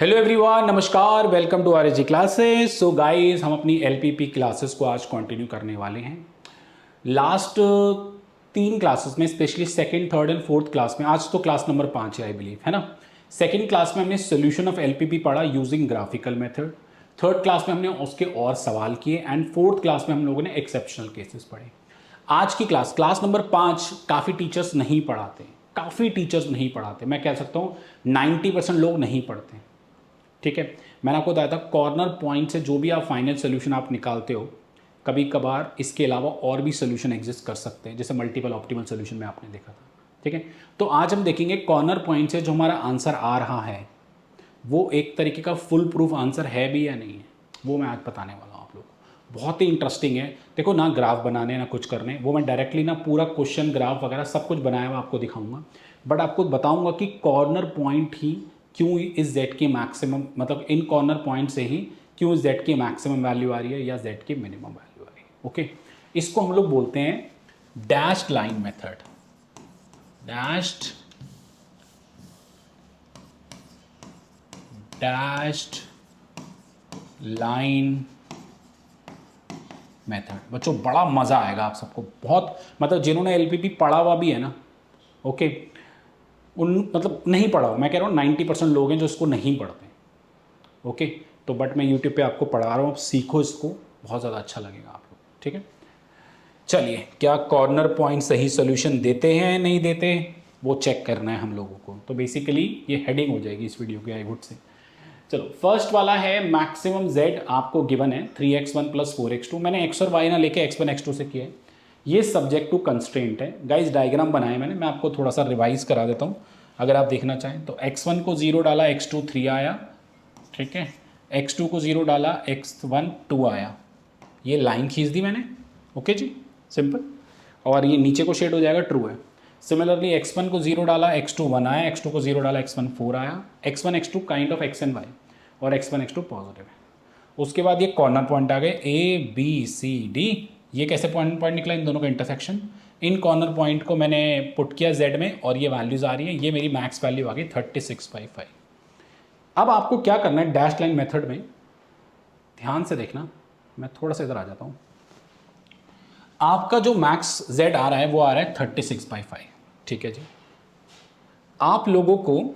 Hello everyone, नमस्कार, welcome to RAG classes. So guys, हम अपनी एलपीपी क्लासेस को आज कंटिन्यू करने वाले हैं। लास्ट 3 क्लासेस में, specially second, third and fourth class में, आज तो क्लास नंबर 5 है आई बिलीव, है ना। सेकंड क्लास में हमने सोल्यूशन ऑफ एलपीपी पढ़ा using graphical method. Third class में हमने उसके और सवाल किए एंड फोर्थ क्लास में हम लोगों ने एक्सेप्शनल केसेस पढ़े। आज की क्लास नंबर 5 काफ़ी टीचर्स नहीं पढ़ाते, मैं कह सकता हूँ 90% लोग नहीं पढ़ते। ठीक है, मैंने आपको बताया था कॉर्नर पॉइंट से जो भी आप फाइनल सोल्यूशन आप निकालते हो, कभी कभार इसके अलावा और भी सोल्यूशन एग्जिस्ट कर सकते हैं, जैसे मल्टीपल ऑप्टिमल सोल्यूशन में आपने देखा था। ठीक है, तो आज हम देखेंगे कॉर्नर पॉइंट से जो हमारा आंसर आ रहा है वो एक तरीके का फुल प्रूफ आंसर है भी या नहीं है, वो मैं आज बताने वाला हूँ आप लोग को। बहुत ही इंटरेस्टिंग है। देखो ना, ग्राफ बनाने ना कुछ करने, वो मैं डायरेक्टली ना पूरा क्वेश्चन ग्राफ वगैरह सब कुछ बनाया हुआ आपको दिखाऊंगा, बट आपको बताऊंगा कि कॉर्नर पॉइंट ही क्यों इस जेड की मैक्सिमम, मतलब इन कॉर्नर पॉइंट से ही क्यों जेड की मैक्सिमम वैल्यू आ रही है या जेड की मिनिमम वैल्यू आ रही है। ओके, इसको हम लोग बोलते हैं dashed line method. Dashed line method. बच्चों बड़ा मज़ा आएगा आप सबको, बहुत, मतलब जिन्होंने एलपीपी पढ़ा हुआ भी है ना, ओके, उन मतलब नहीं पढ़ा हो, मैं कह रहा हूँ 90% लोग हैं जो इसको नहीं पढ़ते। ओके, तो बट मैं यूट्यूब पे आपको पढ़ा रहा हूँ, आप सीखो इसको, बहुत ज़्यादा अच्छा लगेगा आप लोग। ठीक है, चलिए, क्या कॉर्नर पॉइंट सही सोल्यूशन देते हैं नहीं देते वो चेक करना है हम लोगों को। तो बेसिकली ये हेडिंग हो जाएगी इस वीडियो की, आई वुड से। चलो, फर्स्ट वाला है मैक्सिमम z आपको गिवन है 3x1 प्लस 4x2। मैंने x और y ना लेके x1 x2 से किया है। ये सब्जेक्ट टू कंस्ट्रेंट है गाइस। डायग्राम बनाए मैंने, मैं आपको थोड़ा सा रिवाइज करा देता हूँ अगर आप देखना चाहें तो। x1 को 0 डाला, x2 3 आया। ठीक है, x2 को 0 डाला, x1 2 आया। ये लाइन खींच दी मैंने। ओके जी, सिंपल। और ये नीचे को शेड हो जाएगा, ट्रू है। सिमिलरली x1 को 0 डाला, x2 1 आया, x2 को 0 डाला, x1 4 आया। x1 x2 kind of x and y, और x1 x2 पॉजिटिव है। उसके बाद ये कॉर्नर पॉइंट आ गए A B C D। ये कैसे पॉइंट निकला, इन दोनों का इंटरसेक्शन। इन कॉर्नर पॉइंट को मैंने पुट किया z में और ये वैल्यूज आ रही है। ये मेरी मैक्स वैल्यू आ गई 3655। अब आपको क्या करना है डैश लाइन मेथड में, ध्यान से देखना, मैं थोड़ा सा इधर आ जाता हूँ। आपका जो मैक्स z आ रहा है वो आ रहा है 3655। ठीक है जी, आप लोगों को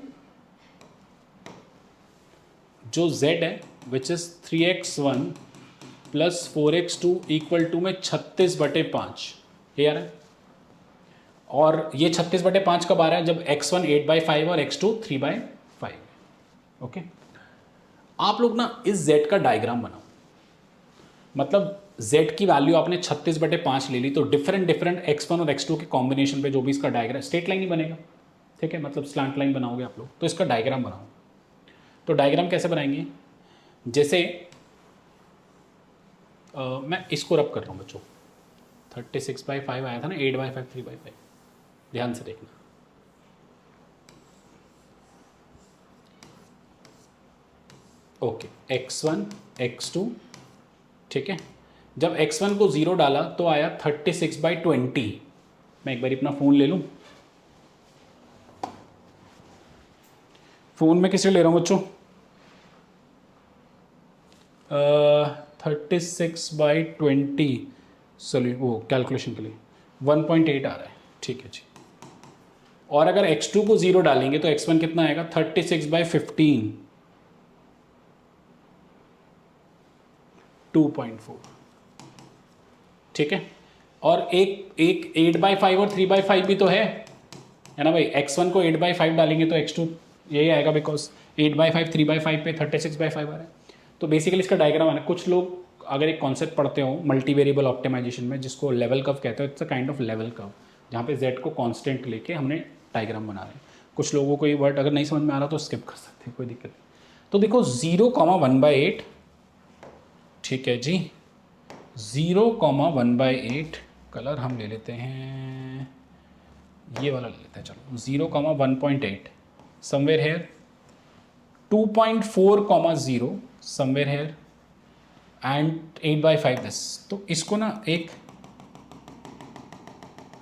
जो z है which is 3x1 plus 4x2 equal to में 36/5 ये आ रहा है। और ये 36/5 कब आ रहा है, जब x1 8/5 और x2 3/5। ओके, आप लोग ना इस z का डायग्राम बनाओ। मतलब z की वैल्यू आपने 36/5 ले ली, तो डिफरेंट x1 और x2 के कॉम्बिनेशन पे जो भी इसका डायग्राम, स्ट्रेट लाइन ही बनेगा। ठीक है, मतलब स्लैंट लाइन बनाओगे आप लोग, तो इसका डायग्राम बनाओ। तो डायग्राम कैसे बनाएंगे, जैसे मैं इसको रब कर रहा हूँ बच्चों। 36/5 आया था ना, 8/5 3/5, ध्यान से देखना। ओके, x1 x2, ठीक है। जब x1 को 0 डाला तो आया 36/20। मैं एक बार अपना फ़ोन ले लूँ। फ़ोन में किसे ले रहा हूँ बच्चों, 36/20 वो कैलकुलेशन के लिए 1.8 आ रहा है। ठीक है जी। और अगर x2 को 0 डालेंगे तो x1 कितना आएगा, 36/15 2.4। ठीक है, और एक 8/5 और 3/5 भी तो है ना भाई। x1 को 8/5 डालेंगे तो x2 यही आएगा, बिकॉज 8/5 3/5 पे 36/5 आ रहा है। तो बेसिकली इसका डायग्राम है। कुछ लोग अगर एक कॉन्सेप्ट पढ़ते हो मल्टी वेरिएबल ऑप्टिमाइजेशन में, जिसको लेवल कर्व कहते हैं, it's a kind of level curve, जहाँ पे z को कांस्टेंट लेके हमने डायग्राम बना रहे हैं। कुछ लोगों को ये वर्ड अगर नहीं समझ में आ रहा तो स्किप कर सकते हैं, कोई दिक्कत नहीं। तो देखो 0,1/8, ठीक है जी, 0,1/8। कलर हम ले लेते हैं, ये वाला ले लेते हैं, चलो 0,1.8 somewhere here, 2.4,0 somewhere here, and 8/5 this. तो इसको ना एक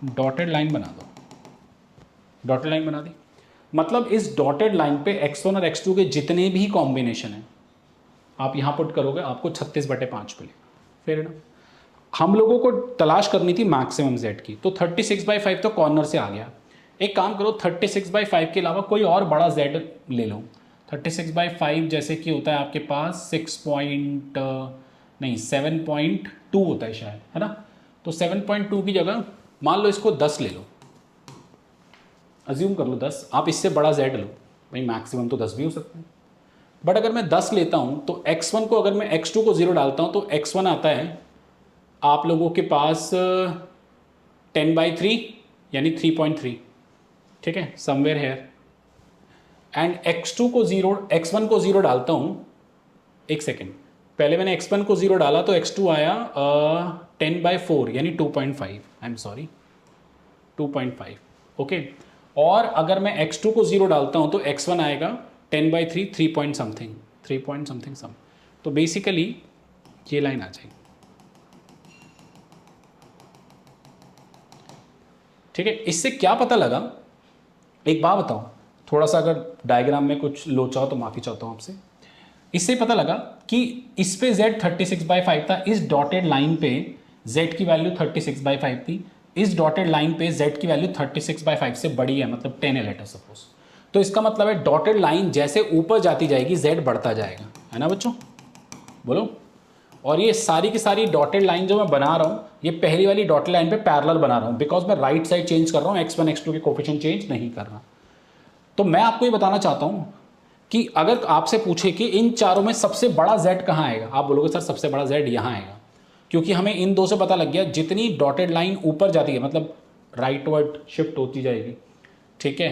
डॉटेड लाइन बना दो। डॉटेड लाइन बना दी। मतलब इस डॉटेड लाइन पे x1 और x2 के जितने भी कॉम्बिनेशन हैं आप यहाँ पुट करोगे आपको 36/5 मिलेगा। फिर ना हम लोगों को तलाश करनी थी मैक्सिमम z की, तो 36/5 तो कॉर्नर से आ गया। एक काम करो 36/5 के अलावा कोई और बड़ा z ले लो। 36/5 जैसे कि होता है आपके पास 7.2 होता है शायद, है ना। तो 7.2 की जगह मान लो इसको 10 ले लो, अज्यूम कर लो 10। आप इससे बड़ा z लो, भाई मैक्सिमम तो 10 भी हो सकता है। बट अगर मैं 10 लेता हूँ तो x1 को अगर मैं x2 को 0 डालता हूँ तो x1 आता है आप लोगों के पास 10/3 यानी 3.3, ठीक है, समवेयर हेयर। एंड x1 को 0 डालता हूँ, एक सेकेंड, पहले मैंने x1 को 0 डाला तो x2 आया 10/4 यानी 2.5, आई एम सॉरी 2.5, ओके। और अगर मैं x2 को 0 डालता हूँ तो x1 आएगा 10/3 3 पॉइंट समथिंग सम। तो बेसिकली ये लाइन आ जाएगी, ठीक है। इससे क्या पता लगा, एक बात बताओ, थोड़ा सा अगर डायग्राम में कुछ लोचा हो तो माफ़ी चाहता हूँ आपसे। इससे पता लगा कि इस पे z 36/5 था, इस डॉटेड लाइन पे z की वैल्यू 36/5 थी, इस डॉटेड लाइन पे z की वैल्यू 36/5 से बड़ी है, मतलब 10 है लेटर सपोज। तो इसका मतलब है डॉटेड लाइन जैसे ऊपर जाती जाएगी z बढ़ता जाएगा, है ना बच्चों, बोलो। और ये सारी की सारी डॉटेड लाइन जो मैं बना रहा हूँ ये पहली वाली डॉटेड लाइन पे पैरेलल बना रहा हूँ, बिकॉज मैं राइट साइड चेंज कर रहा हूँ, x1 x2 के कोफिशिएंट चेंज नहीं कर रहा। तो मैं आपको ये बताना चाहता हूँ कि अगर आपसे पूछे कि इन चारों में सबसे बड़ा z कहाँ आएगा, आप बोलोगे सर सबसे बड़ा z यहाँ आएगा, क्योंकि हमें इन दो से पता लग गया जितनी डॉटेड लाइन ऊपर जाती है मतलब राइटवर्ड शिफ्ट होती जाएगी, ठीक है,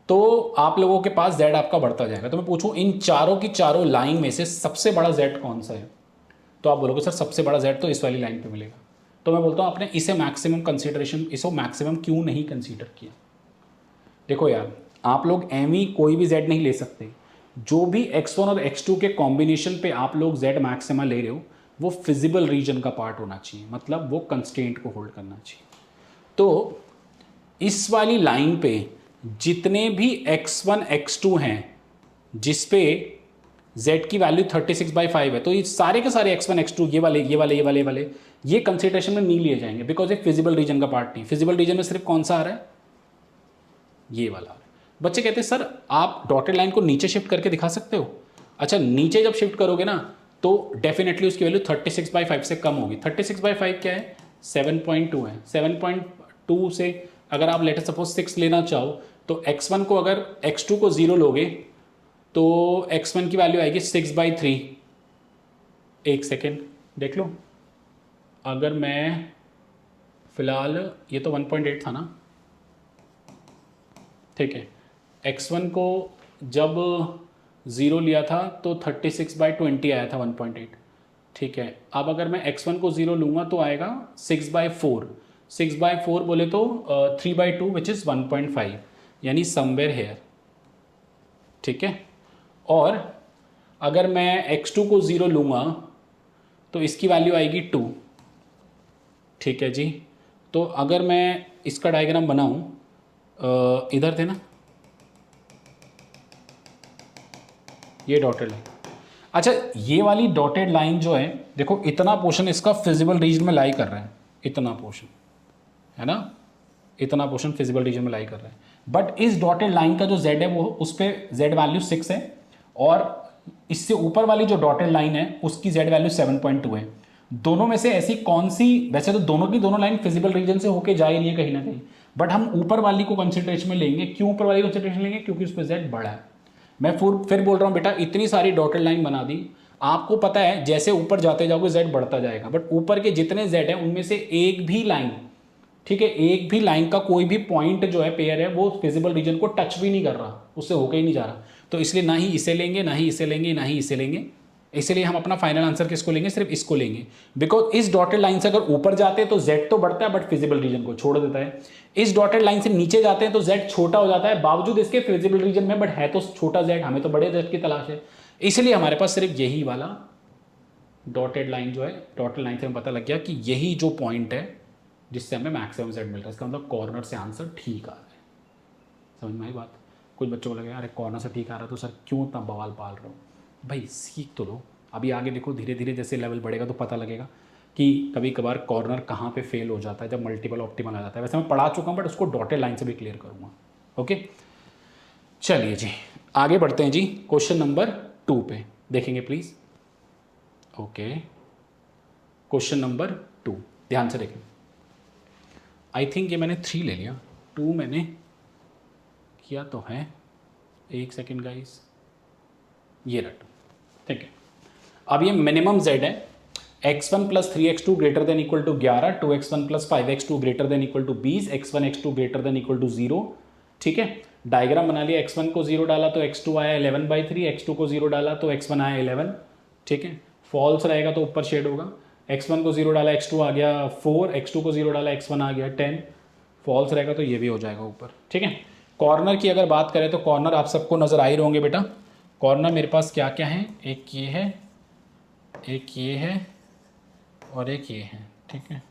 तो आप लोगों के पास z आपका बढ़ता जाएगा। तो मैं पूछूं इन चारों की चारों लाइन में से सबसे बड़ा z कौन सा है, तो आप बोलोगे सर सबसे बड़ा z तो इस वाली लाइन पे मिलेगा। तो मैं बोलता हूँ आपने इसे मैक्सिमम कंसीडरेशन, इसको मैक्सिमम क्यों नहीं कंसीडर किया। देखो यार आप लोग एमी कोई भी z नहीं ले सकते, जो भी x1 और x2 के कॉम्बिनेशन पे आप लोग z मैक्सिमा ले रहे हो वो फिजिबल रीजन का पार्ट होना चाहिए, मतलब वो कंस्ट्रेंट को होल्ड करना चाहिए। तो इस वाली लाइन पे जितने भी x1 x2 हैं जिस पे z की वैल्यू 36/5 है, तो ये सारे के सारे x1 x2 ये कंसिडरेशन में नहीं लिए जाएंगे, बिकॉज एक फिजिबल रीजन का पार्ट नहीं। फिजिबल रीजन में सिर्फ कौन सा आ रहा है, ये वाला आ रहा है। बच्चे कहते हैं सर आप डॉटेड लाइन को नीचे शिफ्ट करके दिखा सकते हो। अच्छा नीचे जब शिफ्ट करोगे ना तो डेफिनेटली उसकी वैल्यू 36/5 से कम होगी। 36/5 क्या है, 7.2 है। 7.2 से अगर आप लेटर सपोज 6 लेना चाहो तो x1 को अगर x2 को 0 लोगे तो x1 की वैल्यू आएगी 6/3। एक सेकेंड देख लो, अगर मैं फिलहाल ये तो 1.8 था ना, ठीक है, x1 को जब 0 लिया था तो 36/20 आया था 1.8, ठीक है। अब अगर मैं x1 को 0 लूँगा तो आएगा 6/4। 6/4 बोले तो 3/2 विच इज़ 1.5 यानी समवेयर हेयर, ठीक है। और अगर मैं x2 को 0 लूँगा तो इसकी वैल्यू आएगी 2, ठीक है जी। तो अगर मैं इसका डायग्राम बनाऊँ, इधर थे ना ये डॉटेड लाइन, अच्छा ये वाली डॉटेड लाइन जो है देखो इतना पोर्शन इसका फिजिबल रीजन में लाई कर रहा है, इतना पोर्शन है ना, इतना पोर्शन फिजिबल रीजन में लाई कर रहा है। बट इस डॉटेड लाइन का जो z है वो उस पर z वैल्यू 6 है और इससे ऊपर वाली जो डॉटेड लाइन है उसकी z वैल्यू 7.2 है। दोनों में से ऐसी कौन सी, वैसे तो दोनों की दोनों लाइन फिजिबल रीजन से होके जा रही है कहीं ना कहीं, बट हम ऊपर वाली को कंसिडरेशन में लेंगे। क्यों ऊपर वाली कंसिडरेशन लेंगे, क्योंकि उस पर z बड़ा है। मैं फिर बोल रहा हूँ बेटा इतनी सारी डॉटेड लाइन बना दी, आपको पता है जैसे ऊपर जाते जाओगे z बढ़ता जाएगा, बट ऊपर के जितने z है उनमें से एक भी लाइन, ठीक है, एक भी लाइन का कोई भी पॉइंट जो है पेयर है वो फिजिबल रीजन को टच भी नहीं कर रहा, उससे होके ही नहीं जा रहा। तो इसलिए ना ही इसे लेंगे ना ही इसे लेंगे ना ही इसे लेंगे, इसलिए हम अपना फाइनल आंसर किसको लेंगे, सिर्फ इसको लेंगे। बिकॉज इस डॉटेड लाइन से अगर ऊपर जाते हैं तो z तो बढ़ता है बट फिजिबल रीजन को छोड़ देता है। इस डॉटेड लाइन से नीचे जाते हैं तो z छोटा हो जाता है बावजूद इसके फिजिबल रीजन में, बट है तो छोटा z, हमें तो बड़े z की तलाश है। इसलिए हमारे पास सिर्फ यही वाला डॉटेड लाइन जो है, डॉटेड लाइन से हमें पता लग गया कि यही जो पॉइंट है जिससे हमें मैक्सिमम z मिल रहा है। इसका मतलब कॉर्नर से आंसर ठीक आ रहा है। समझ में आई बात। कुछ बच्चों को लगे अरे कॉर्नर से ठीक आ रहा तो सर क्यों इतना बवाल पाल रहे हो, भाई सीख तो लो। अभी आगे देखो धीरे धीरे जैसे लेवल बढ़ेगा तो पता लगेगा कि कभी कभार कॉर्नर कहाँ पे फेल हो जाता है जब मल्टीपल ऑप्टिमल आ जाता है। वैसे मैं पढ़ा चुका हूँ बट उसको डॉटेड लाइन से भी क्लियर करूँगा। ओके चलिए जी आगे बढ़ते हैं जी, क्वेश्चन नंबर 2 पे देखेंगे प्लीज़। ओके क्वेश्चन नंबर 2 ध्यान से देखें। आई थिंक ये मैंने 3 ले लिया, 2 मैंने किया तो है, एक सेकेंड गाइस, ये रट ठीक है। अब ये मिनिमम z है, x1 plus 3x2 greater than equal to 11, 2x1 plus 5x2 greater than equal to 20, x1 x2 greater than equal to 0। ठीक है, डायग्राम बना लिया, x1 को 0 डाला तो x2 आया 11/3, x2 को 0 डाला तो x1 आया 11। ठीक है, फॉल्स रहेगा तो ऊपर शेड होगा, x1 को 0 डाला x2 आ गया 4, x2 को 0 डाला x1 आ गया 10, फॉल्स रहेगा तो ये भी हो जाएगा ऊपर। ठीक है, कॉर्नर की अगर बात करें तो कॉर्नर आप सबको नजर आ ही होंगे बेटा। कॉर्नर मेरे पास क्या क्या है, एक ये है, एक ये है और एक ये है। ठीक है,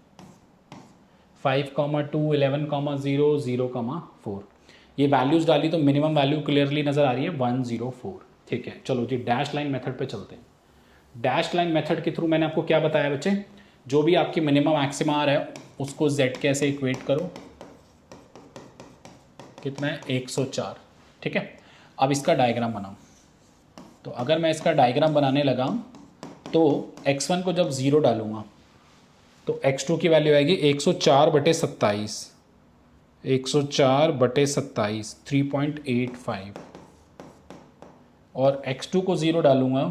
5,2, 11,0, 0,4, ये वैल्यूज डाली तो मिनिमम वैल्यू क्लियरली नजर आ रही है 104। ठीक है, चलो जी डैश लाइन मेथड पे चलते हैं। डैश लाइन मेथड के थ्रू मैंने आपको क्या बताया बच्चे, जो भी आपकी मिनिमम मैक्सिमम आ रहा है उसको z कैसे इक्वेट करो, कितना है 104। ठीक है, अब इसका डायग्राम बनाओ। तो अगर मैं इसका डायग्राम बनाने लगा तो x1 को जब 0 डालूंगा तो x2 की वैल्यू आएगी 104/27, 104/27 3.85, और x2 को 0 डालूंगा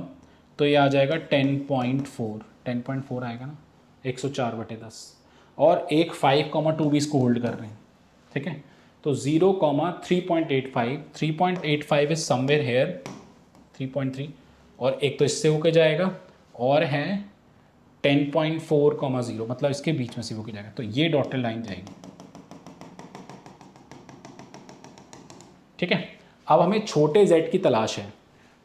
तो ये आ जाएगा 10.4, 10.4 आएगा ना 104/10, और एक 5,2 भी इसको होल्ड कर रहे हैं। ठीक है, तो 0,3.85, 3.85 इज समवेयर हेयर 3.3, और एक तो इससे होके जाएगा और है 10.4,0, मतलब इसके बीच में से होके जाएगा, तो ये डॉटेड लाइन जाएगी। ठीक है, अब हमें छोटे z की तलाश है,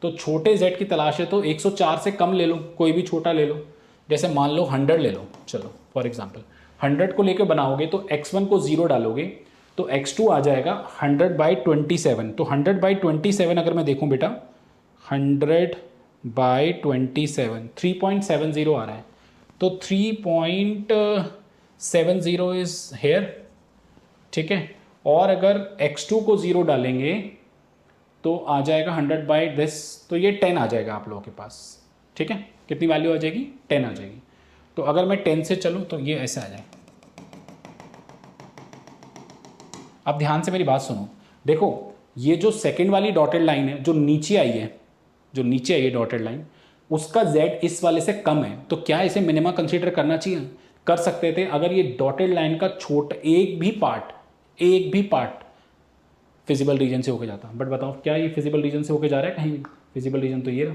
तो छोटे z की तलाश है तो 104 से कम ले लो, कोई भी छोटा ले लो, जैसे मान लो 100 ले लो, चलो फॉर एग्जांपल 100 को लेकर बनाओगे तो x1 को 0 डालोगे तो x2 आ जाएगा 100/27, तो 100/27 अगर मैं देखूं बेटा 100/27 3.70 आ रहा है, तो 3.70 इज हेयर। ठीक है, और अगर x2 को 0 डालेंगे तो आ जाएगा 100/this, तो ये 10 आ जाएगा आप लोगों के पास। ठीक है, कितनी वैल्यू आ जाएगी 10 आ जाएगी। तो अगर मैं 10 से चलूँ तो ये ऐसे आ जाए। अब ध्यान से मेरी बात सुनो, देखो ये जो सेकंड वाली डॉटेड लाइन है जो नीचे आई है, जो नीचे आई है डॉटेड लाइन, उसका z इस वाले से कम है, तो क्या इसे मिनिमा कंसीडर करना चाहिए, कर सकते थे अगर ये डॉटेड लाइन का छोटा एक भी पार्ट फिजिबल रीजन से होके जाता। बट बताओ क्या ये फिजिबल रीजन से होके जा रहा है कहीं, फिजिबल रीजन तो ये रहा।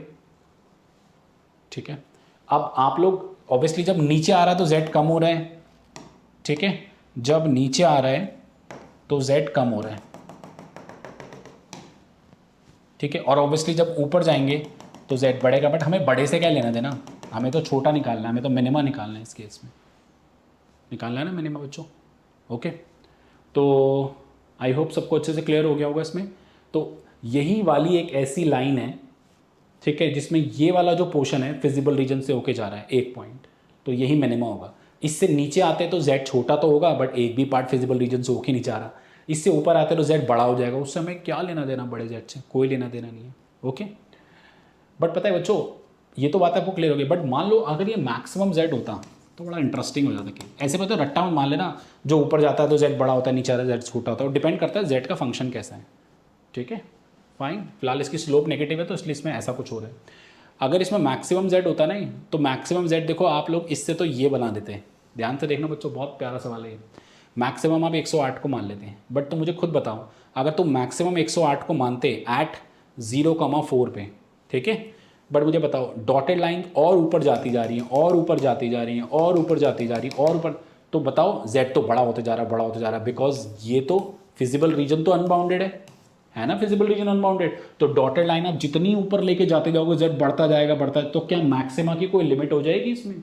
ठीक है, अब आप लोग ऑब्वियसली जब नीचे आ रहा है तो z कम हो रहा है। ठीक है, जब नीचे आ रहा है तो z कम हो रहा है। ठीक है, और ऑब्वियसली जब ऊपर जाएंगे तो z बढ़ेगा, बट हमें बड़े से क्या लेना देना, हमें तो छोटा निकालना है, हमें तो मिनिमा निकालना है, इस केस में निकालना है ना मिनिमा बच्चों। ओके, तो आई होप सबको अच्छे से क्लियर हो गया होगा इसमें। तो यही वाली एक ऐसी लाइन है, ठीक है, जिसमें ये वाला जो पोर्शन है फिजिबल रीजन से होके जा रहा है एक पॉइंट, तो यही मिनिमा होगा। इससे नीचे आते तो z छोटा तो होगा बट एक भी पार्ट फिजिबल रीजन से होके नहीं जा रहा। इससे ऊपर आते तो z बड़ा हो जाएगा, उससे हमें क्या लेना देना बड़े z से, कोई लेना देना नहीं है। ओके, बट पता है बच्चों ये तो बात आपको क्लियर होगी, बट मान लो अगर ये मैक्सिमम z होता तो बड़ा इंटरेस्टिंग हो जाता कि ऐसे पता रट्टा में मान लेना, जो ऊपर जाता है तो z बड़ा होता है, नीचे आता है z छोटा होता है, डिपेंड करता है z का फंक्शन कैसा है। ठीक है, फाइन, फिलहाल इसकी स्लोप नेगेटिव है तो इसलिए इसमें ऐसा कुछ हो रहा है। अगर इसमें मैक्सिमम z होता नहीं तो मैक्सिमम z देखो आप लोग इससे तो ये बना देते हैं। ध्यान से देखना बच्चों, बहुत प्यारा सवाल है ये। मैक्सिमम आप 108 को मान लेते हैं, बट तुम मुझे खुद बताओ अगर तुम मैक्सिमम 108 को मानते एट 0,4 पे, ठीक है, बट मुझे बताओ डॉटेड लाइन और ऊपर जाती जा रही है और ऊपर जाती जा रही है और ऊपर जाती जा रही है और ऊपर, तो बताओ z तो बड़ा होते जा रहा है, बड़ा होते जा रहा है, बिकॉज ये तो फिजिबल रीजन तो अनबाउंडेड है ना, फिजिबल रीजन अनबाउंडेड। तो डॉटेड लाइन आप जितनी ऊपर लेके जाते जाओगे z बढ़ता जाएगा बढ़ता है, तो क्या मैक्सिमा की कोई लिमिट हो जाएगी इसमें,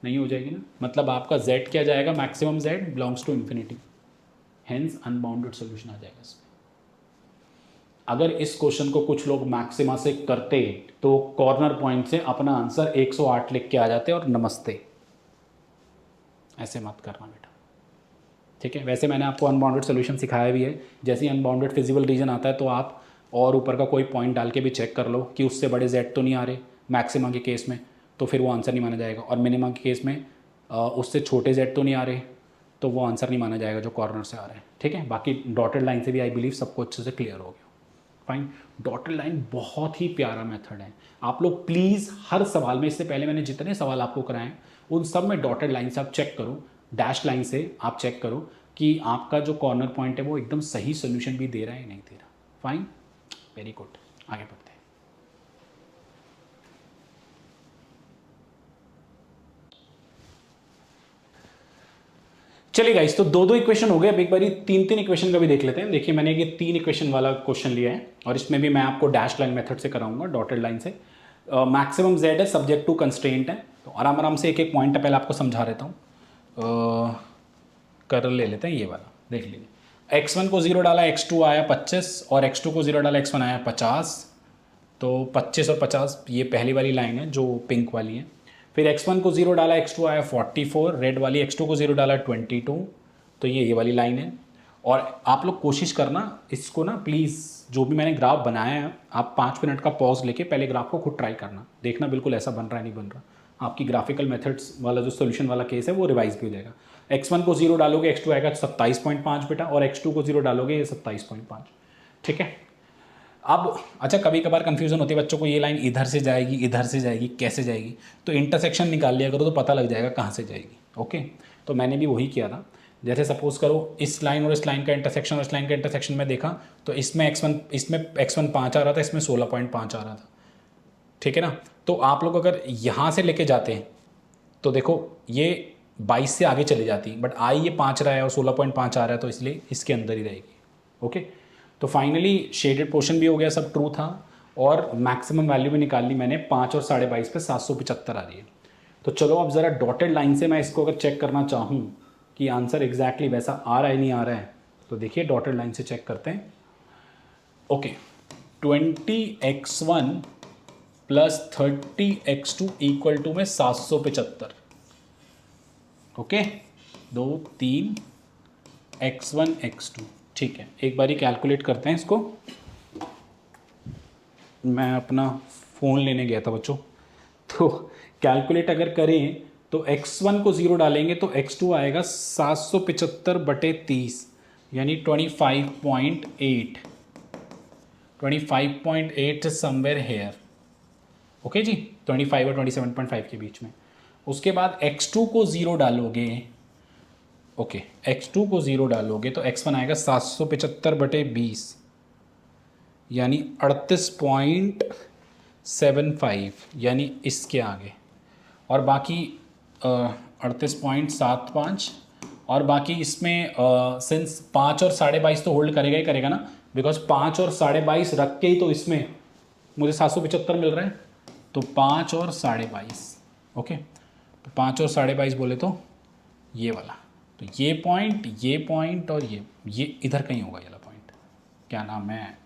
नहीं हो जाएगी ना। मतलब आपका z क्या जाएगा, maximum z belongs to infinity, hence unbounded solution आ जाएगा इसमें। अगर इस क्वेश्चन को कुछ लोग मैक्सिमा से करते तो कॉर्नर पॉइंट से अपना आंसर 108 लिख के आ जाते और नमस्ते। ऐसे मत करना बेटा, ठीक है। वैसे मैंने आपको अनबाउंडेड सोल्यूशन सिखाया भी है, जैसे ही अनबाउंडेड फिजिबल रीजन आता है तो आप और ऊपर का कोई पॉइंट डाल के भी चेक कर लो कि उससे बड़े जेड तो नहीं आ रहे मैक्सिमा के केस में, तो फिर वो आंसर नहीं माना जाएगा। और मिनिमा के केस में उससे छोटे जेड तो नहीं आ रहे, तो वो आंसर नहीं माना जाएगा जो कॉर्नर से आ रहे हैं, ठीक है। बाकी डॉटेड लाइन से भी आई बिलीव सबको अच्छे से क्लियर हो गया। फाइन। डॉटेड लाइन बहुत ही प्यारा मेथड है। आप लोग प्लीज़ हर सवाल में, इससे पहले मैंने जितने सवाल आपको कराएं उन सब में डॉटेड लाइन से आप चेक करो, डैश लाइन से आप चेक करो कि आपका जो कॉर्नर पॉइंट है वो एकदम सही सोल्यूशन भी दे रहा है या नहीं दे रहा। फाइन, वेरी गुड, आगे बढ़ते हैं। चलिए गाइस, तो दो दो इक्वेशन हो गए। अब एक बारी तीन तीन इक्वेशन का भी देख लेते हैं। देखिए मैंने ये 3 इक्वेशन वाला क्वेश्चन लिया है और इसमें भी मैं आपको डैश लाइन मेथड से कराऊंगा, डॉटेड लाइन से। मैक्सिमम जेड है, सब्जेक्ट टू कंस्ट्रेंट है, तो आराम आराम से एक एक पॉइंट पहले आपको समझा देता हूँ। कर ले लेते हैं ये वाला, देख लीजिए। x1 को 0 डाला, x2 आया 25 और x2 को 0 डाला, x1 आया 50। तो 25 और 50 ये पहली वाली लाइन है जो पिंक वाली है। फिर x1 को 0 डाला, x2 आया 44, रेड वाली। x2 को 0 डाला 22, तो ये वाली लाइन है। और आप लोग कोशिश करना इसको ना प्लीज़, जो भी मैंने ग्राफ बनाया है आप 5 मिनट का पॉज लेके पहले ग्राफ को खुद ट्राई करना, देखना बिल्कुल ऐसा बन रहा है नहीं बन रहा। आपकी ग्राफिकल मेथड्स वाला जो सोल्यूशन वाला केस है वो रिवाइज भी हो जाएगा। x1 को 0 डालोगे x2 आएगा 27.5 बेटा, और x2 को 0 डालोगे ये 27.5, ठीक है। अब अच्छा, कभी कभार कंफ्यूजन होती है बच्चों को, ये लाइन इधर से जाएगी इधर से जाएगी कैसे जाएगी, तो इंटरसेक्शन निकाल लिया करो तो पता लग जाएगा कहाँ से जाएगी। ओके, तो मैंने भी वही किया था। जैसे सपोज करो इस लाइन और इस लाइन का इंटरसेक्शन और इस लाइन का इंटरसेक्शन में देखा तो इसमें x1 5 आ रहा था, इसमें 16.5 आ रहा था, ठीक है ना। तो आप लोग अगर यहाँ से लेके जाते हैं तो देखो ये 22 से आगे चली जाती, बट आई ये 5 रहा है और 16.5 आ रहा है, तो इसलिए इसके अंदर ही रहेगी। ओके, तो फाइनली शेडेड पोर्शन भी हो गया, सब ट्रू था और मैक्सिमम वैल्यू भी निकाल ली मैंने। 5 और 22.5 पे 775 आ रही है। तो चलो अब ज़रा डॉटेड लाइन से मैं इसको अगर चेक करना चाहूँ कि आंसर एग्जैक्टली वैसा आ रहा है नहीं आ रहा है, तो देखिए डॉटेड लाइन से चेक करते हैं। Okay, 20x1 plus 30x2 equal to में 775। ओके, 2 3 x1 x2, ठीक है। एक बारी कैलकुलेट करते हैं इसको। मैं अपना फ़ोन लेने गया था बच्चों, तो कैलकुलेट अगर करें तो x1 को 0 डालेंगे तो x2 आएगा 775/30 यानी 25.8, 25.8 समवेयर हेयर। ओके जी, 25 और 27.5 के बीच में। उसके बाद x2 को 0 डालोगे, ओके x2 को 0 डालोगे तो x1 आएगा 775/20 यानी 38.75 यानी इसके आगे, और बाकी 38.75, और बाकी इसमें सिंस 5 और 22.5 तो होल्ड करेगा ही करेगा ना, बिकॉज 5 और 22.5 रख के ही तो इसमें मुझे 775 मिल रहा है, तो 5 और 22.5। ओके, तो 5 और 22.5 बोले तो ये वाला, तो ये पॉइंट और ये इधर कहीं होगा, ये वाला पॉइंट क्या नाम है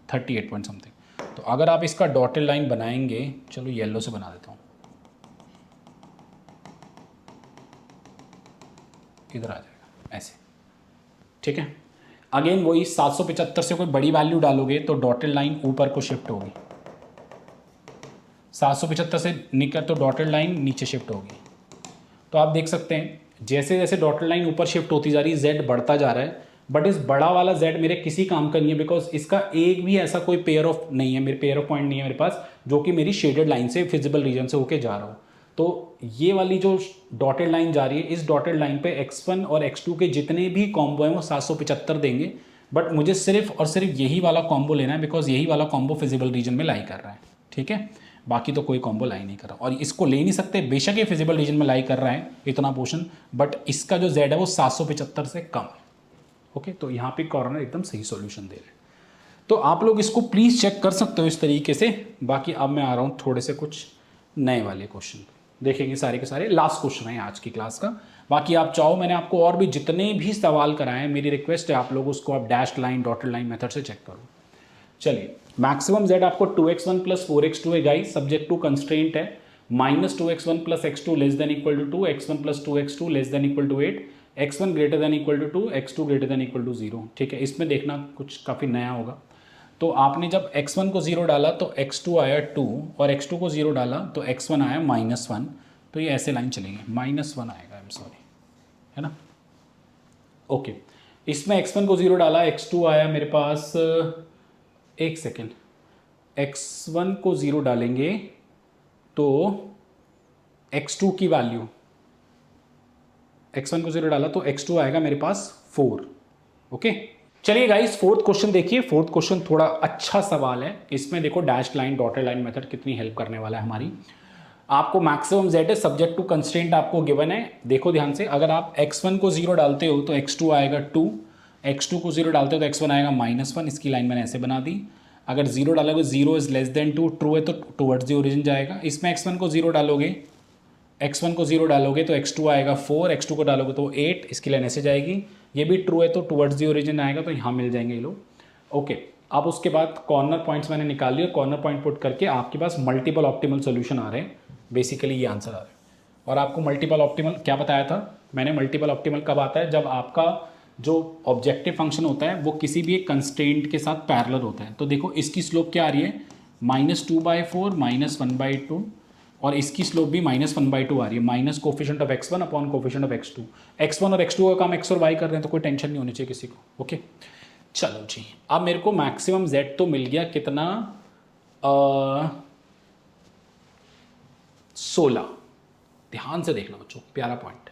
38 पॉइंट समथिंग। तो अगर आप इसका डॉटेड लाइन बनाएंगे, चलो येलो से बना देता हूँ, इधर आ जाएगा ऐसे, ठीक है। अगेन वही 775 से कोई बड़ी वैल्यू डालोगे तो डॉटेड लाइन ऊपर को शिफ्ट होगी, 775 से निकल तो डॉटेड लाइन नीचे शिफ्ट होगी। तो आप देख सकते हैं जैसे जैसे डॉटेड लाइन ऊपर शिफ्ट होती जा रही है जेड बढ़ता जा रहा है, बट इस बड़ा वाला जेड मेरे किसी काम का नहीं है, बिकॉज इसका एक भी ऐसा कोई पेयर ऑफ नहीं है, मेरे पेयर ऑफ पॉइंट नहीं है मेरे पास जो कि मेरी शेडेड लाइन से फिजिबल रीजन से होके जा रहा हो। तो ये वाली जो डॉटेड लाइन जा रही है, इस डॉटेड लाइन पे x1 और x2 के जितने भी कॉम्बो हैं वो 775 देंगे, बट मुझे सिर्फ और सिर्फ यही वाला कॉम्बो लेना है, बिकॉज यही वाला कॉम्बो फिजिबल रीजन में लाई कर रहा है, ठीक है। बाकी तो कोई कॉम्बो लाई नहीं कर रहा, और इसको ले नहीं सकते, बेशक ये फिजिबल रीजन में लाई कर रहा है इतना पोर्शन, बट इसका जो जेड है वो 775 से कम है। ओके, तो यहाँ पे कॉर्नर एकदम सही सॉल्यूशन दे रहे हैं। तो आप लोग इसको प्लीज़ चेक कर सकते हो इस तरीके से। बाकी अब मैं आ रहा हूँ थोड़े से कुछ नए वाले क्वेश्चन देखेंगे, सारे के सारे लास्ट क्वेश्चन है आज की क्लास का। बाकी आप चाहो मैंने आपको और भी जितने भी सवाल कराए, मेरी रिक्वेस्ट है आप लोग उसको आप dash line dotted line method से चेक करो। चलिए मैक्सिमम z आपको 2x1 प्लस 4x2 है गाइस, सब्जेक्ट टू कंस्ट्रेंट है, minus 2x1 plus x2 less than equal to 2, x1 plus 2x2 less than equal to 8, x1 greater than equal to 2, x2 greater than equal to 0। ठीक है, इसमें देखना कुछ काफ़ी नया होगा। तो आपने जब x1 को 0 डाला तो x2 आया 2, और x2 को 0 डाला तो x1 आया -1। तो ये ऐसे लाइन चलेंगे, -1 आएगा, आई एम सॉरी, है ना। ओके, इसमें x1 को 0 डाला, x2 आया मेरे पास, एक सेकेंड, x1 को 0 डालेंगे तो x2 की वैल्यू, x1 को 0 डाला तो x2 आएगा मेरे पास 4। ओके, चलिए गाइस फोर्थ क्वेश्चन देखिए। फोर्थ क्वेश्चन थोड़ा अच्छा सवाल है, इसमें देखो dash line dotted line method कितनी हेल्प करने वाला है हमारी। आपको मैक्सिमम z है, सब्जेक्ट टू कंस्ट्रेंट आपको गिवन है। देखो ध्यान से, अगर आप x1 को 0 डालते हो तो x2 आएगा 2, x2 को 0 डालते हो तो x1 आएगा -1। इसकी लाइन मैंने ऐसे बना दी। अगर 0 डालोगे 0 इज लेस देन 2, ट्रू है तो टुवर्ड्स द ओरिजिन जाएगा। इसमें x1 को 0 डालोगे, x1 को 0 डालोगे तो x2 आएगा 4, x2 को डालोगे तो 8, इसकी लाइन ऐसे जाएगी। ये भी ट्रू है तो टुवर्ड्स द ओरिजिन आएगा, तो यहाँ मिल जाएंगे ये लोग। ओके, अब उसके बाद कॉर्नर पॉइंट्स मैंने निकाल लिए, और कॉर्नर पॉइंट पुट करके आपके पास मल्टीपल ऑप्टिमल सोल्यूशन आ रहे हैं। बेसिकली ये आंसर आ रहा है। और आपको मल्टीपल ऑप्टिमल क्या बताया था मैंने? मल्टीपल ऑप्टिमल कब आता है? जब आपका जो ऑब्जेक्टिव फंक्शन होता है वो किसी भी एक कंस्ट्रेंट के साथ पैरेलल होता है। तो देखो इसकी स्लोप क्या आ रही है, -2/4 -1/2, और इसकी स्लोप भी -1/2 आ रही है, minus coefficient of x1 upon coefficient of x2। x1 और x2 का काम x और y कर रहे हैं, तो कोई टेंशन नहीं होनी चाहिए किसी को। ओके, चलो जी, अब मेरे को मैक्सिमम z तो मिल गया कितना, 16। ध्यान से देखना बच्चों, प्यारा पॉइंट।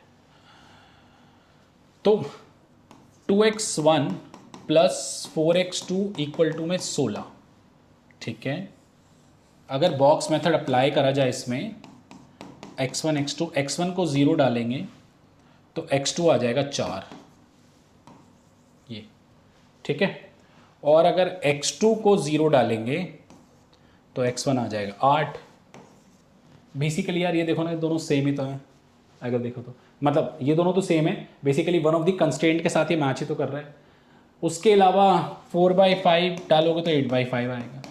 तो 2x1 plus 4x2 equal to में 16। ठीक है, अगर बॉक्स मेथड अप्लाई करा जाए इसमें, x1 x2, x1 को 0 डालेंगे तो x2 आ जाएगा 4, ये ठीक है। और अगर x2 को 0 डालेंगे तो x1 आ जाएगा 8। बेसिकली यार ये देखो ना, ये दोनों सेम ही तो है, अगर देखो तो मतलब ये दोनों तो सेम है। Basically one of the constraint के साथ ये मैच ही तो कर रहा है। उसके अलावा 4/5 डालोगे तो 8/5 आएगा।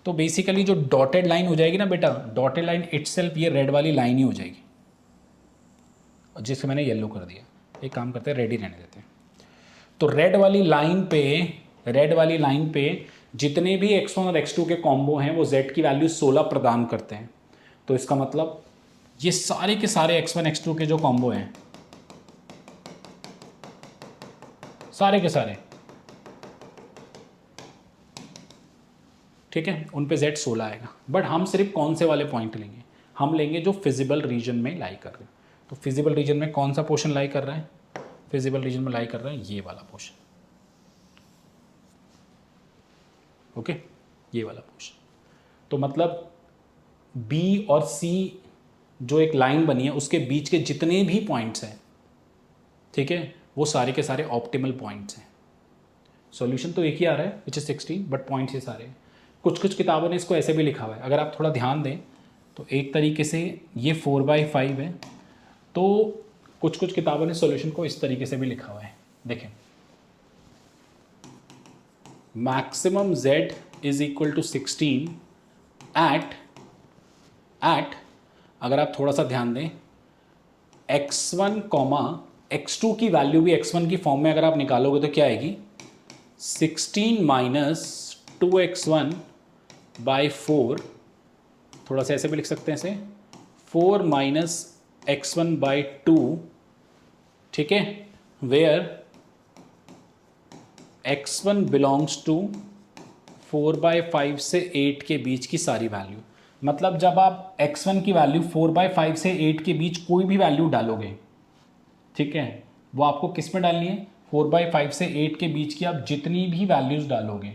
तो बेसिकली जो डॉटेड लाइन हो जाएगी ना बेटा, डॉटेड लाइन इटसेल्फ ये रेड वाली लाइन ही हो जाएगी, और जिससे मैंने येलो कर दिया। एक काम करते हैं, रेड ही रहने देते हैं। तो रेड वाली लाइन पे जितने भी x1 और x2 के कॉम्बो हैं वो z की वैल्यू 16 प्रदान करते हैं। तो इसका मतलब ये सारे के सारे x1 x2 के जो कॉम्बो हैं, सारे के सारे, ठीक है, उन पे z 16 आएगा। बट हम सिर्फ कौन से वाले पॉइंट लेंगे? हम लेंगे जो फिजिबल रीजन में लाई कर रहे हैं। तो फिजिबल रीजन में कौन सा पोर्शन लाई कर रहा है? फिजिबल रीजन में लाई कर रहा है ये वाला पोर्शन। ओके, ये वाला पोर्शन। तो मतलब B और C जो एक लाइन बनी है उसके बीच के जितने भी पॉइंट्स हैं, ठीक है, वो सारे के सारे ऑप्टिमल पॉइंट्स हैं। सॉल्यूशन तो एक ही आ रहा है विच इज 16, बट पॉइंट्स ये सारे हैं। कुछ कुछ किताबों ने इसको ऐसे भी लिखा हुआ है, अगर आप थोड़ा ध्यान दें तो एक तरीके से ये 4/5 है, तो कुछ कुछ किताबों ने सॉल्यूशन को इस तरीके से भी लिखा हुआ है। देखें, maximum z is equal to 16 at अगर आप थोड़ा सा ध्यान दें, x1 x2 की वैल्यू भी x1 की फॉर्म में अगर आप निकालोगे तो क्या आएगी? 16 माइनस 2x1/4, थोड़ा सा ऐसे भी लिख सकते हैं इसे, 4 माइनस x1/2, ठीक है, वेयर x1 बिलोंग्स टू 4/5 से 8 के बीच की सारी वैल्यू। मतलब जब आप x1 की वैल्यू 4/5 से 8 के बीच कोई भी वैल्यू डालोगे, ठीक है, वो आपको किस में डालनी है? 4/5 से 8 के बीच की आप जितनी भी वैल्यूज डालोगे,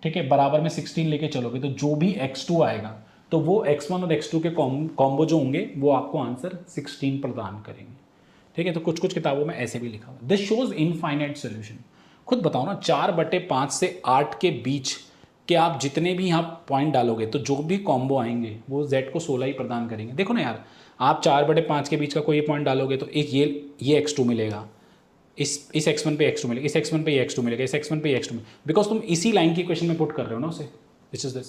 ठीक है, बराबर में 16 लेके चलोगे, तो जो भी x2 आएगा तो वो x1 और x2 के कॉम्बो जो होंगे वो आपको आंसर 16 प्रदान करेंगे। ठीक है, तो कुछ कुछ किताबों में ऐसे भी लिखा हुआ है। This shows infinite solution. खुद बताओ ना, 4/5 से 8 के बीच कि आप जितने भी यहाँ पॉइंट डालोगे तो जो भी कॉम्बो आएंगे वो z को 16 ही प्रदान करेंगे। देखो ना यार, आप 4/5 के बीच का कोई पॉइंट डालोगे तो एक ये x2 मिलेगा, इस x1 पे x2 मिलेगा, इस x1 पे ये x2 मिलेगा, इस x1 पे ये x2 मिलेगा, बिकॉज तुम इसी लाइन की इक्वेशन में पुट कर रहे हो ना उसे, दिस इज दिस,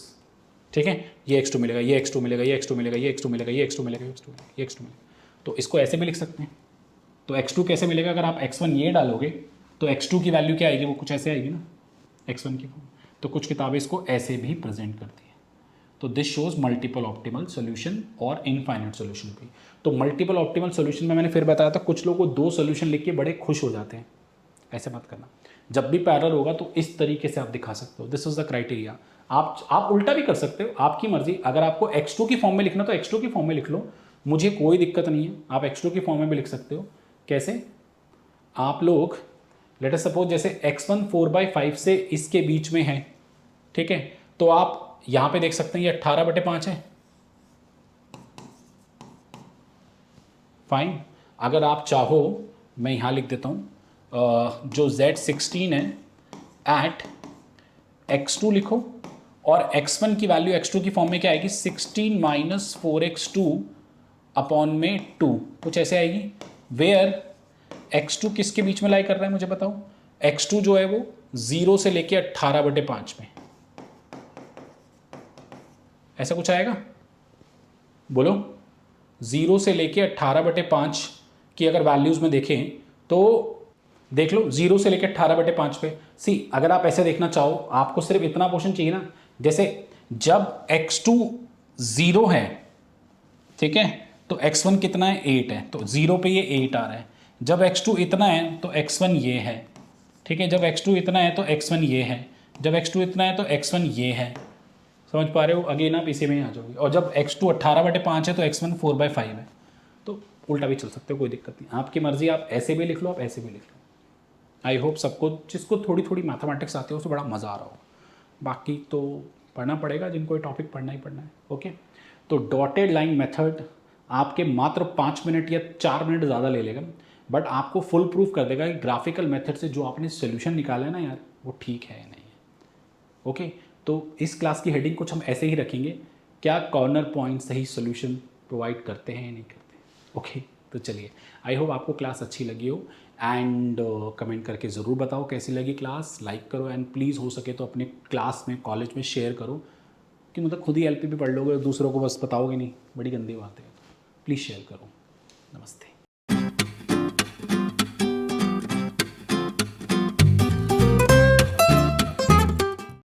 ठीक है। ये x2 मिलेगा, ये x2 मिलेगा, ये x2 मिलेगा, ये x2 मिलेगा, ये x2 मिलेगा, ये x2 मिलेगा, ये x2 मिलेगा। तो इसको ऐसे भी लिख सकते हैं। तो x2 कैसे मिलेगा, अगर आप x1 ये डालोगे तो x2 की वैल्यू क्या आएगी, वो कुछ ऐसे आएगी ना x1 की फॉर्म। तो कुछ किताबें इसको ऐसे भी प्रेजेंट करती हैं। तो this shows multiple optimal solution और इनफाइनाइट सोल्यूशन भी। तो मल्टीपल ऑप्टिमल सोल्यूशन में मैंने फिर बताया था, कुछ लोग को 2 सोल्यूशन लिख के बड़े खुश हो जाते हैं, ऐसे मत करना। जब भी पैरेलल होगा तो इस तरीके से आप दिखा सकते हो, दिस इज द क्राइटेरिया। आप उल्टा भी कर सकते हो, आपकी मर्जी। अगर आपको x2 की फॉर्म में लिखना तो x2 की फॉर्म में लिख लो, मुझे कोई दिक्कत नहीं है। आप x2 की फॉर्म में भी लिख सकते हो। कैसे, आप लोग लेट अस सपोज जैसे x1 4/5 से इसके बीच में है, ठीक है, तो आप यहां पे देख सकते हैं ये 18/5 है, फाइन। अगर आप चाहो मैं यहां लिख देता हूं, जो Z16 है एट x2 लिखो, और x1 की वैल्यू x2 की फॉर्म में क्या आएगी, 16 - 4x2 अपॉन में 2, कुछ ऐसे आएगी। वेयर x2 किसके बीच में लाई कर रहा है मुझे बताओ, x2 जो है वो 0 से लेके 18/5 में, ऐसा कुछ आएगा, बोलो। 0 से लेके 18/5 की अगर वैल्यूज में देखें तो देख लो, 0 से लेके 18/5 पे। सी अगर आप ऐसे देखना चाहो, आपको सिर्फ इतना पोर्शन चाहिए ना, जैसे जब x2 0 है, ठीक है, तो x1 कितना है, 8 है, तो 0 पे ये 8 आ रहा है। जब x2 इतना है तो x1 ये है, ठीक है, जब x2 इतना है तो x1 ये है, जब x2 इतना है तो x1 ये है। समझ पा रहे हो, अगेन आप इसी में ही आ जाओगे। और जब x2 18/5 है तो x1 4/5 है। तो उल्टा भी चल सकते हो, कोई दिक्कत नहीं, आपकी मर्जी। आप ऐसे भी लिख लो, आप ऐसे भी लिख लो। आई होप सबको, जिसको थोड़ी थोड़ी मैथमेटिक्स आती है उसको बड़ा मज़ा आ रहा हो। बाकी तो पढ़ना पड़ेगा, जिनको ये टॉपिक पढ़ना ही पढ़ना है। ओके, तो डॉटेड लाइन मेथड आपके मात्र 5 मिनट या 4 मिनट ज़्यादा ले लेगा, बट आपको फुल प्रूफ कर देगा कि ग्राफिकल मेथड से जो आपने सोल्यूशन निकाला है ना यार, वो ठीक है या नहीं है। ओके, तो इस क्लास की हेडिंग कुछ हम ऐसे ही रखेंगे, क्या कॉर्नर पॉइंट सही सोल्यूशन प्रोवाइड करते हैं या नहीं करते। ओके, तो चलिए, आई होप आपको क्लास अच्छी लगी हो, एंड कमेंट करके ज़रूर बताओ कैसी लगी क्लास। लाइक करो, एंड प्लीज़ हो सके तो अपने क्लास में, कॉलेज में शेयर करो, कि मतलब खुद ही LPP पढ़ लोगे और दूसरों को बस बताओगे नहीं, बड़ी गंदी बात है। प्लीज़ शेयर करो। नमस्ते।